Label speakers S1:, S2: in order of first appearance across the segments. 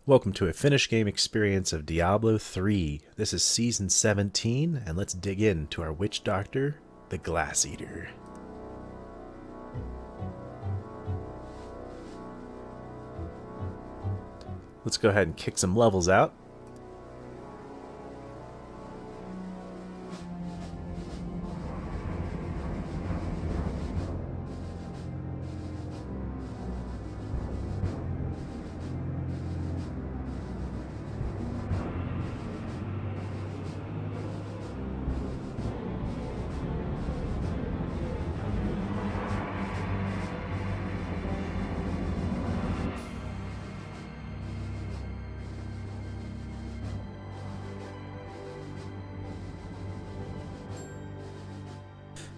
S1: Welcome to a finished game experience of Diablo 3. This is Season 17, and let's dig into our Witch Doctor, the Glass Eater. Let's go ahead and kick some levels out.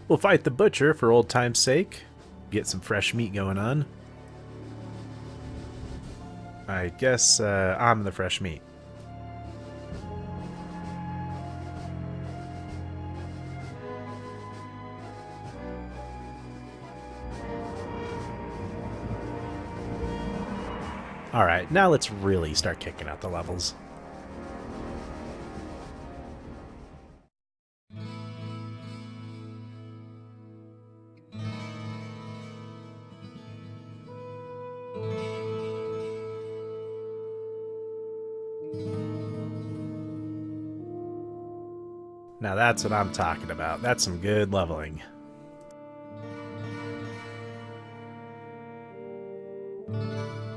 S1: We'll fight the butcher for old time's sake. Get some fresh meat going on. I guess I'm the fresh meat. Alright, now let's really start kicking out the levels. Now that's what I'm talking about. That's some good leveling.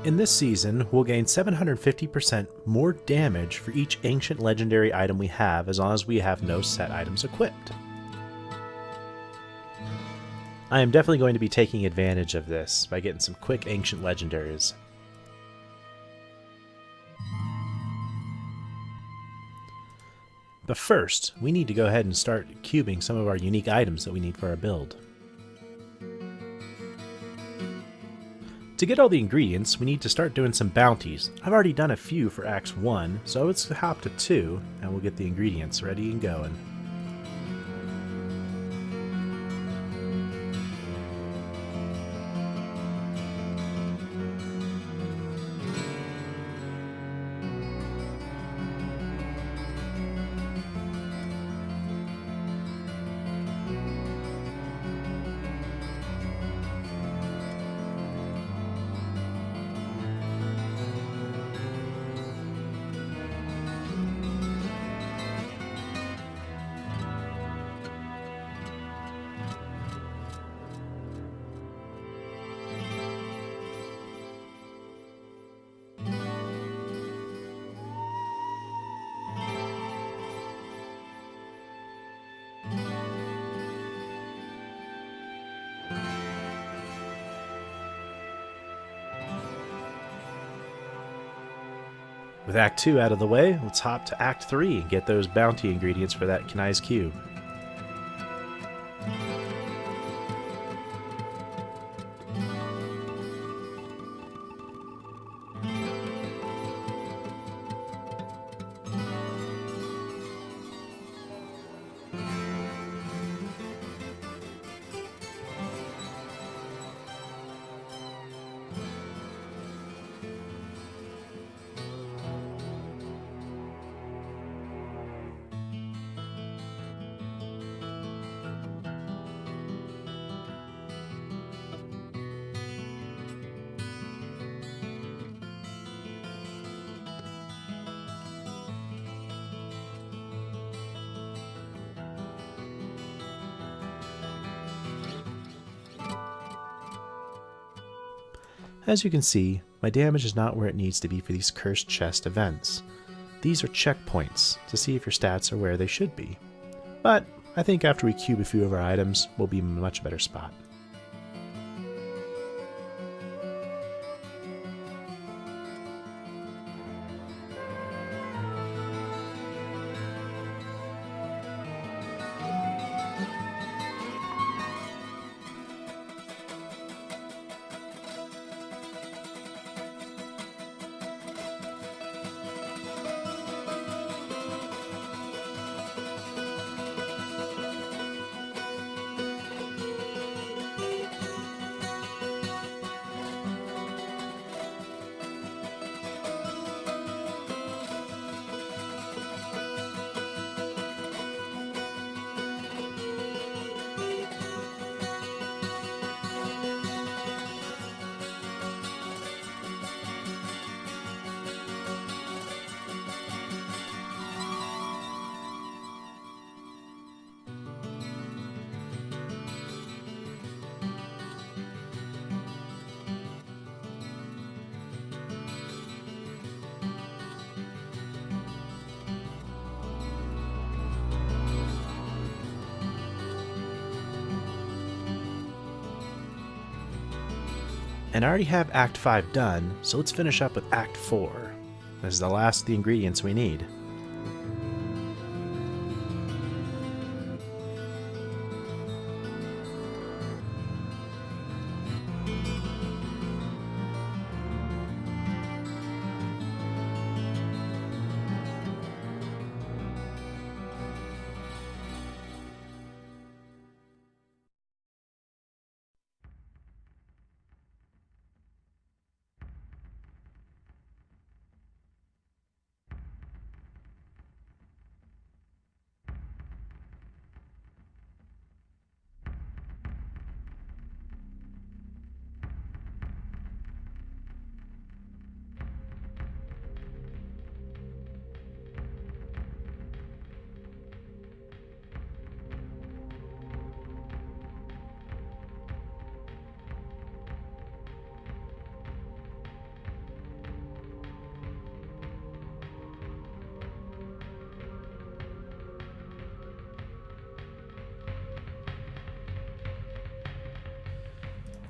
S1: In this season, we'll gain 750% more damage for each ancient legendary item we have as long as we have no set items equipped. I am definitely going to be taking advantage of this by getting some quick ancient legendaries. But first, we need to go ahead and start cubing some of our unique items that we need for our build. To get all the ingredients, we need to start doing some bounties. I've already done a few for Acts 1, so let's hop to 2, and we'll get the ingredients ready and going. With Act 2 out of the way, let's hop to Act 3 and get those bounty ingredients for that Kanai's Cube. As you can see, my damage is not where it needs to be for these cursed chest events. These are checkpoints to see if your stats are where they should be. But I think after we cube a few of our items, we'll be in a much better spot. And I already have Act 5 done, so let's finish up with Act 4. This is the last of the ingredients we need.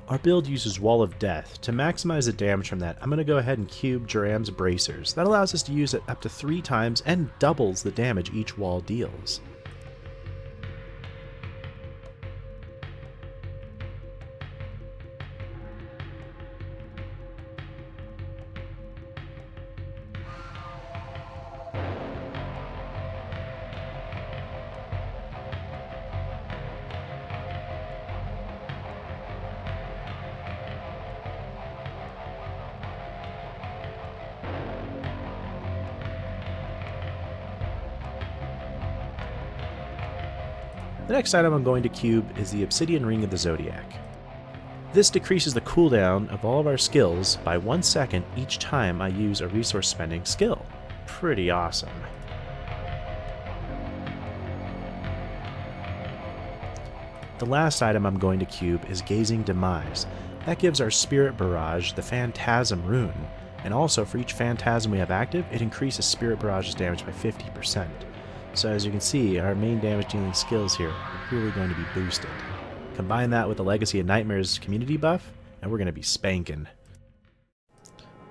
S1: Our build uses Wall of Death. To maximize the damage from that, I'm going to go ahead and cube Jeram's Bracers. That allows us to use it up to 3 times and doubles the damage each wall deals. The next item I'm going to cube is the Obsidian Ring of the Zodiac. This decreases the cooldown of all of our skills by 1 second each time I use a resource spending skill. Pretty awesome. The last item I'm going to cube is Gazing Demise. That gives our Spirit Barrage the Phantasm rune, and also for each Phantasm we have active, it increases Spirit Barrage's damage by 50%. So as you can see, our main damage dealing skills here are really going to be boosted. Combine that with the Legacy of Nightmares community buff, and we're going to be spanking.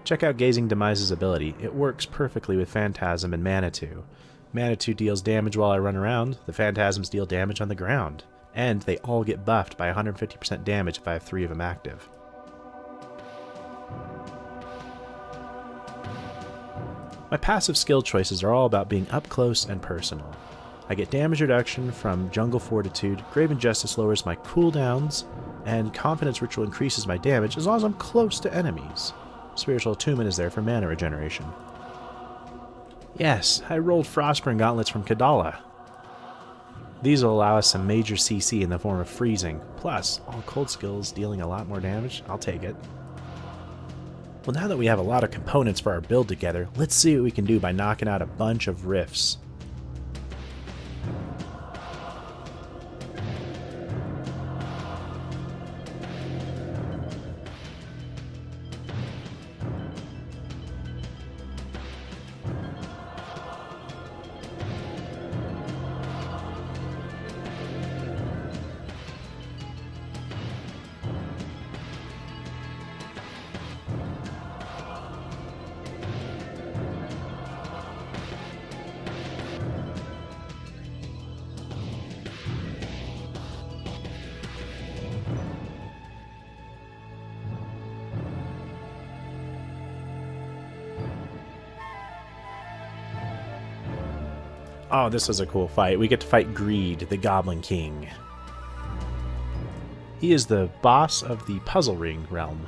S1: Check out Gazing Demise's ability. It works perfectly with Phantasm and Manitou. Manitou deals damage while I run around, the Phantasms deal damage on the ground, and they all get buffed by 150% damage if I have 3 of them active. My passive skill choices are all about being up close and personal. I get damage reduction from Jungle Fortitude, Graven Justice lowers my cooldowns, and Confidence Ritual increases my damage as long as I'm close to enemies. Spiritual Attunement is there for mana regeneration. Yes, I rolled Frostburn Gauntlets from Kadala. These will allow us some major CC in the form of freezing, plus all cold skills dealing a lot more damage. I'll take it. Well, now that we have a lot of components for our build together, let's see what we can do by knocking out a bunch of rifts. Oh, this was a cool fight. We get to fight Greed, the Goblin King. He is the boss of the Puzzle Ring realm.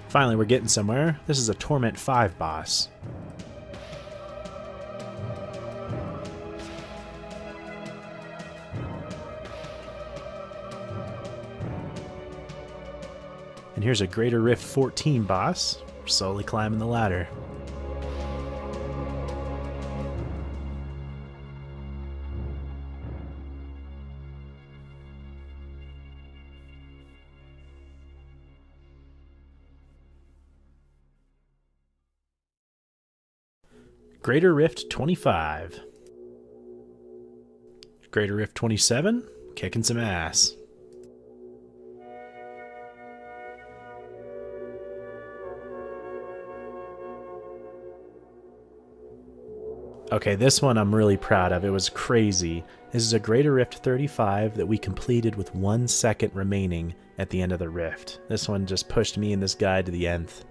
S1: Finally, we're getting somewhere. This is a Torment 5 boss. And here's a Greater Rift 14 boss, slowly climbing the ladder. Greater Rift 25. Greater Rift 27, kicking some ass. Okay, this one I'm really proud of. It was crazy. This is a Greater Rift 35 that we completed with 1 second remaining at the end of the rift. This one just pushed me and this guy to the nth.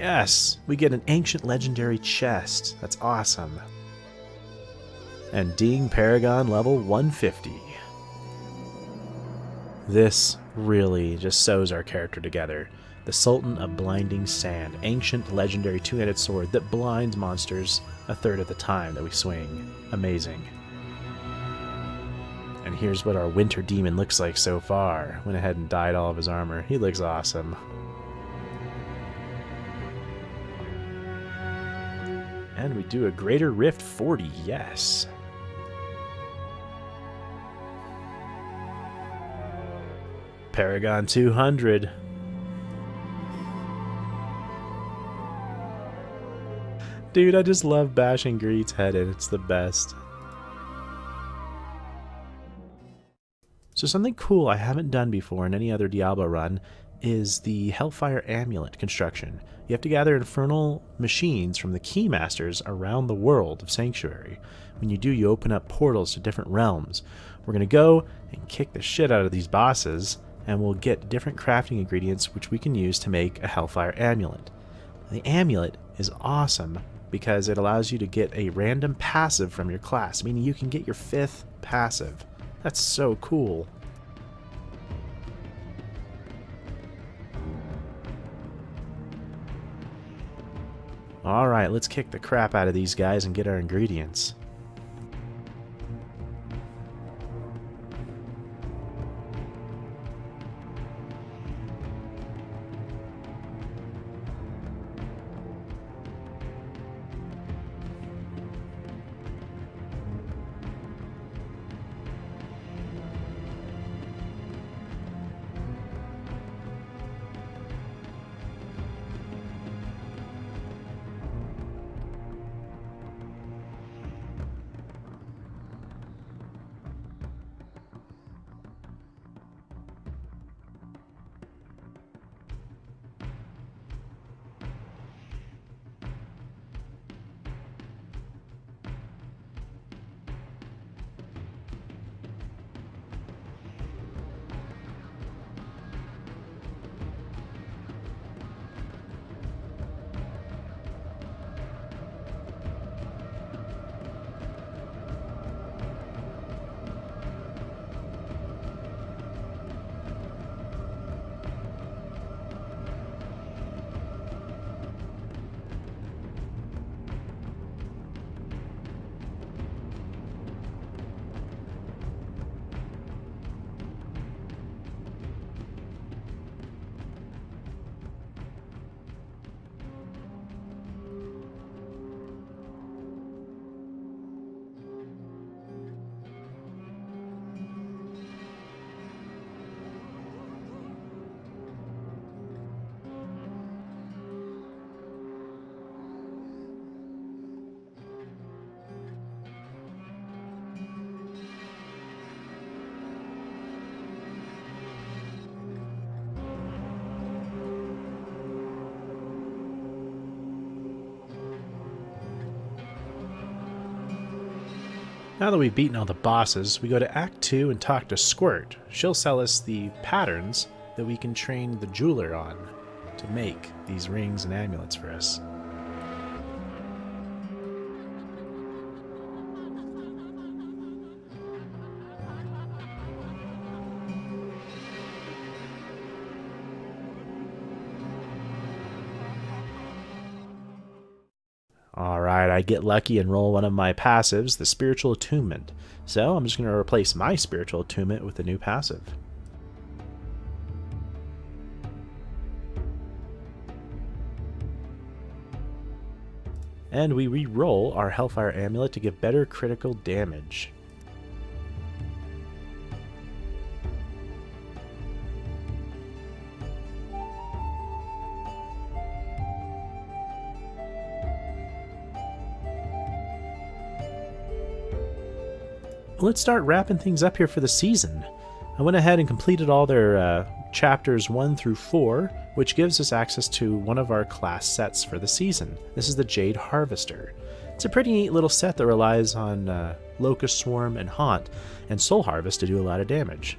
S1: Yes, we get an ancient legendary chest. That's awesome. And Ding Paragon level 150. This really just sews our character together. The Sultan of Blinding Sand, ancient legendary two-handed sword that blinds monsters a third of the time that we swing. Amazing. And here's what our Winter Demon looks like so far. Went ahead and dyed all of his armor. He looks awesome. And we do a Greater Rift 40, yes. Paragon 200. Dude, I just love bashing Greed's head in. It's the best. So something cool I haven't done before in any other Diablo run is the Hellfire amulet construction. You have to gather infernal machines from the keymasters around the world of Sanctuary. When you do, you open up portals to different realms. We're going to go and kick the shit out of these bosses, and we'll get different crafting ingredients which we can use to make a Hellfire amulet. The amulet is awesome because it allows you to get a random passive from your class, meaning you can get your 5th passive. That's so cool. Alright, let's kick the crap out of these guys and get our ingredients. Now that we've beaten all the bosses, we go to Act 2 and talk to Squirt. She'll sell us the patterns that we can train the jeweler on to make these rings and amulets for us. Alright, I get lucky and roll one of my passives, the Spiritual Attunement. So I'm just going to replace my Spiritual Attunement with a new passive. And we re-roll our Hellfire Amulet to give better critical damage. Let's start wrapping things up here for the season. I went ahead and completed all their chapters 1 through 4, which gives us access to one of our class sets for the season. This is the Jade Harvester. It's a pretty neat little set that relies on Locust Swarm and Haunt and Soul Harvest to do a lot of damage.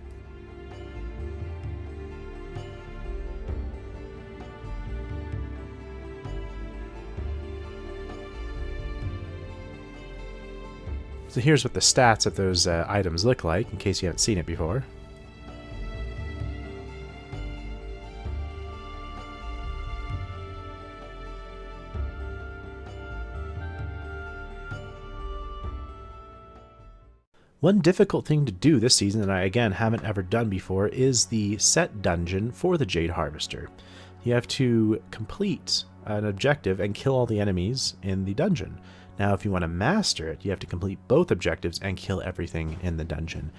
S1: So here's what the stats of those items look like, in case you haven't seen it before. One difficult thing to do this season that I, again, haven't ever done before is the set dungeon for the Jade Harvester. You have to complete an objective and kill all the enemies in the dungeon. Now, if you want to master it, you have to complete both objectives and kill everything in the dungeon.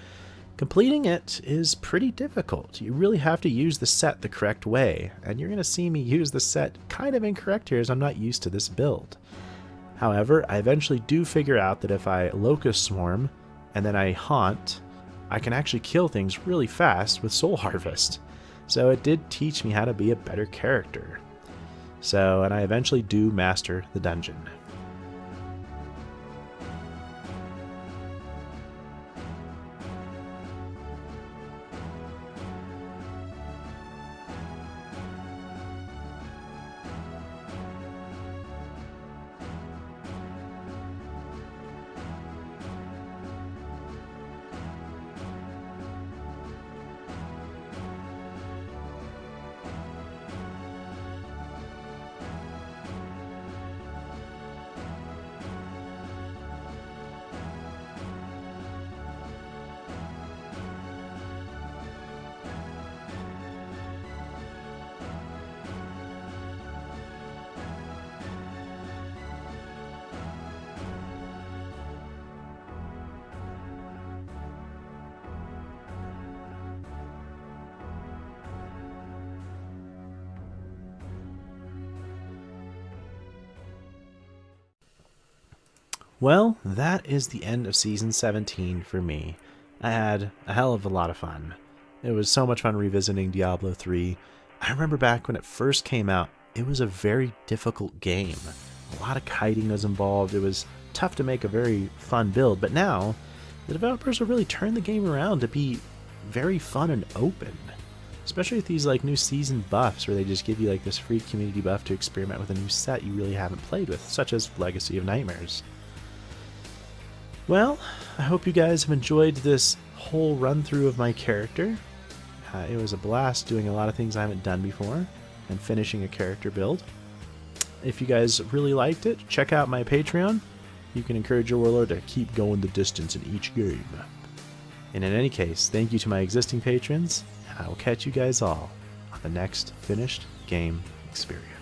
S1: Completing it is pretty difficult. You really have to use the set the correct way, and you're going to see me use the set kind of incorrect here as I'm not used to this build. However, I eventually do figure out that if I Locust Swarm and then I Haunt, I can actually kill things really fast with Soul Harvest. So it did teach me how to be a better character. And I eventually do master the dungeon. Well, that is the end of Season 17 for me. I had a hell of a lot of fun. It was so much fun revisiting Diablo 3. I remember back when it first came out, it was a very difficult game. A lot of kiting was involved. It was tough to make a very fun build, but now the developers have really turned the game around to be very fun and open. Especially with these new season buffs where they just give you this free community buff to experiment with a new set you really haven't played with, such as Legacy of Nightmares. Well, I hope you guys have enjoyed this whole run-through of my character. It was a blast doing a lot of things I haven't done before and finishing a character build. If you guys really liked it, check out my Patreon. You can encourage your warlord to keep going the distance in each game. And in any case, thank you to my existing patrons, and I will catch you guys all on the next finished game experience.